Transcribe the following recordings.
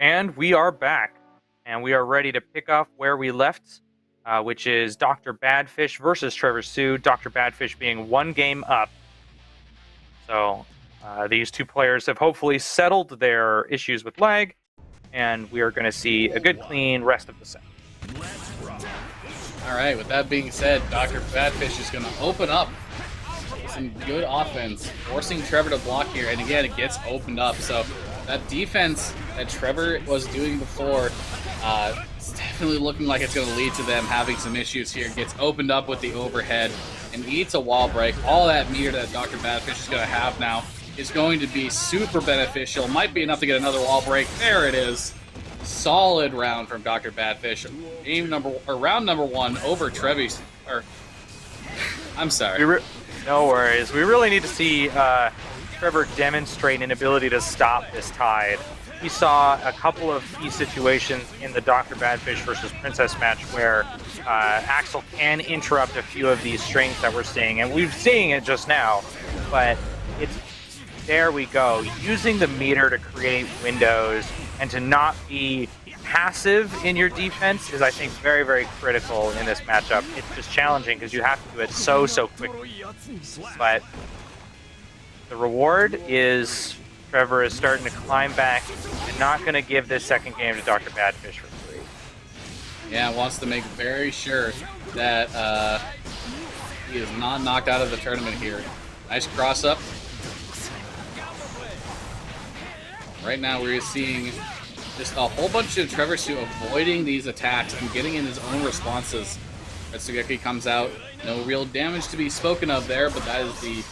And we are back, and we are ready to pick up where we left, which is DRBADFISH versus TREVORTSU. DRBADFISH being one game up. So these two players have hopefully settled their issues with lag, and we are going to see a good, clean rest of the set. All right, with that being said, DRBADFISH is going to open up some good offense, forcing Trevor to block here, and again, it gets opened up. So that defense that Trevor was doing before, it's definitely looking like it's going to lead to them having some issues here. Gets opened up with the overhead and eats a wall break. All that meter that DRBADFISH is going to have now is going to be super beneficial. Might be enough to get another wall break. There it is. Solid round from DRBADFISH. Round number one over Trevi's. I'm sorry. No worries. We really need to see Trevor demonstrate an ability to stop this tide. We saw a couple of key situations in the DRBADFISH versus Princess match where Axel can interrupt a few of these strings that we're seeing, and we're seeing it just now, but there we go. Using the meter to create windows and to not be passive in your defense is, I think, very, very critical in this matchup. It's just challenging because you have to do it so quickly. But the reward is Trevor is starting to climb back and not going to give this second game to DRBADFISH for free. Yeah, wants to make very sure that he is not knocked out of the tournament here. Nice cross up. Right now we're seeing just a whole bunch of TREVORTSU avoiding these attacks and getting in his own responses. Retsugeki comes out. No real damage to be spoken of there, but that is the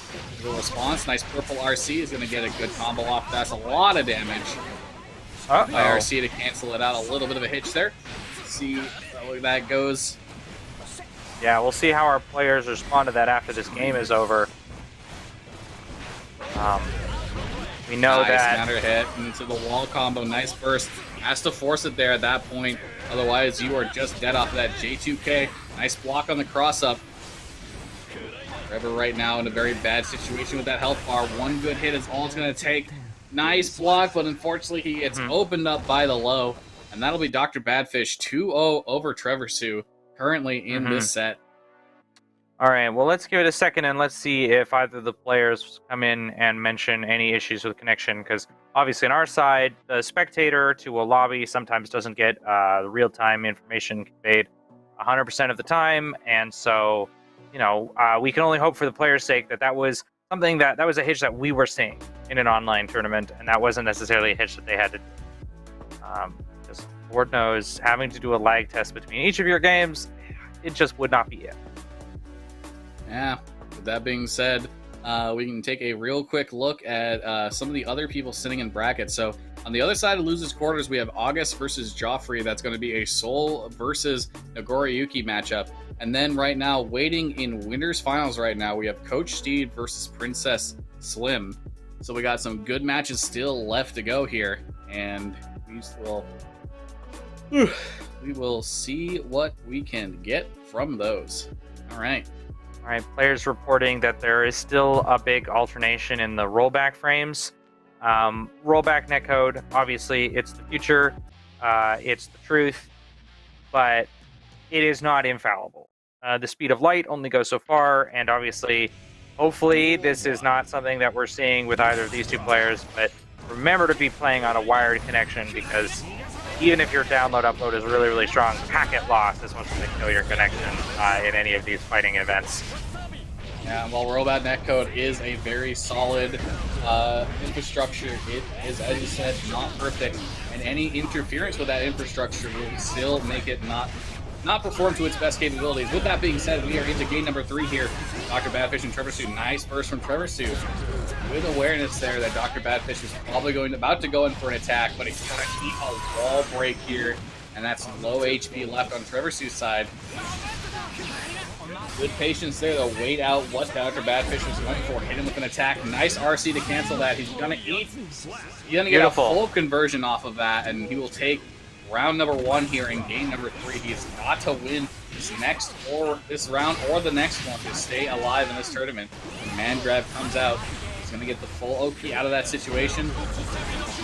response. Nice purple RC is going to get a good combo off. That's a lot of damage by RC to cancel it out. A little bit of a hitch there. Let's see how that goes. Yeah, we'll see how our players respond to that after this game is over. We know that counter hit into the wall combo. Nice burst. Has to force it there at that point. Otherwise, you are just dead off of that J2K. Nice block on the cross up. Trevor right now in a very bad situation with that health bar. One good hit is all it's going to take. Nice block, but unfortunately he gets opened up by the low. And that'll be DRBADFISH 2-0 over TREVORTSU currently in this set. All right, well, let's give it a second and let's see if either of the players come in and mention any issues with connection, because obviously on our side, the spectator to a lobby sometimes doesn't get the real-time information conveyed 100% of the time, and so, you know, we can only hope for the players' sake that was something that was a hitch that we were seeing in an online tournament, and that wasn't necessarily a hitch that they had to do. Because Lord knows, having to do a lag test between each of your games, it just would not be it. Yeah, with that being said, we can take a real quick look at some of the other people sitting in brackets. So on the other side of losers quarters, we have August versus Joffrey. That's going to be a Seoul versus Nagoriyuki matchup. And then right now, waiting in winners finals right now, we have Coach Steed versus Princess Slim. So we got some good matches still left to go here, and we will see what we can get from those. All right. All right, players reporting that there is still a big alternation in the rollback frames. Rollback netcode, obviously, it's the future, it's the truth, but it is not infallible. The speed of light only goes so far, and obviously, hopefully, this is not something that we're seeing with either of these two players, but remember to be playing on a wired connection, because even if your download-upload is really, really strong, packet loss is what's going to kill your connection in any of these fighting events. Yeah, while Robot Netcode is a very solid infrastructure, it is, as you said, not perfect, and any interference with that infrastructure will still make it not perform to its best capabilities. With that being said, we are into game number 3 here. DRBADFISH and TREVORTSU. Nice burst from TREVORTSU. With awareness there that DRBADFISH is probably about to go in for an attack, but he's going to keep a wall break here, and that's low HP left on TREVORTSU's side. Good patience there to wait out what DRBADFISH was going for. Hit him with an attack. Nice RC to cancel that. He's going to eat. He's going to get a full conversion off of that, and he will take round number 1 here in game number 3. He's got to win this round or the next one to stay alive in this tournament. When man grab comes out, he's going to get the full OP out of that situation.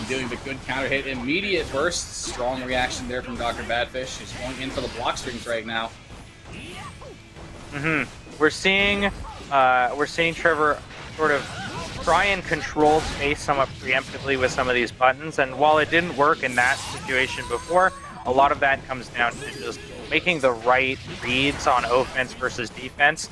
doing the good counter hit. Immediate burst. Strong reaction there from Dr. Badfish. He's going in for the block strings right now. We're seeing Trevor sort of try and control space somewhat preemptively with some of these buttons, and while it didn't work in that situation before, a lot of that comes down to just making the right reads on offense versus defense.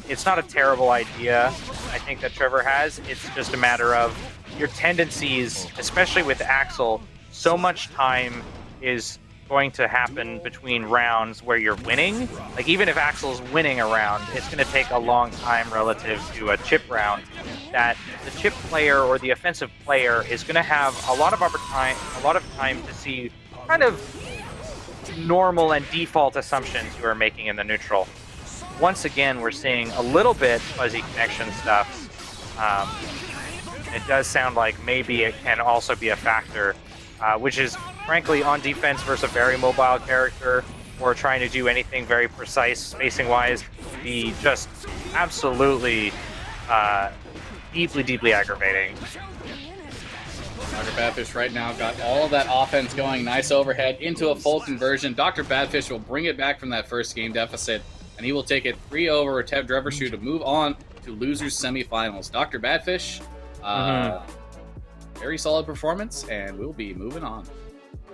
It's not a terrible idea, I think, that Trevor has. It's just a matter of your tendencies, especially with Axel. So much time is going to happen between rounds where you're winning. Like, even if Axel's winning a round, it's going to take a long time relative to a chip round, that the chip player or the offensive player is going to have a lot of time to see kind of normal and default assumptions you are making in the neutral. Once again, we're seeing a little bit fuzzy connection stuff. It does sound like maybe it can also be a factor, which is, frankly, on defense versus a very mobile character, or trying to do anything very precise spacing-wise, be just absolutely deeply, deeply aggravating. Dr. Badfish right now got all of that offense going. Nice overhead into a full conversion. Dr. Badfish will bring it back from that first game deficit, and he will take it 3 over TREVORTSU to move on to losers semifinals. Dr. Badfish, very solid performance, and we'll be moving on.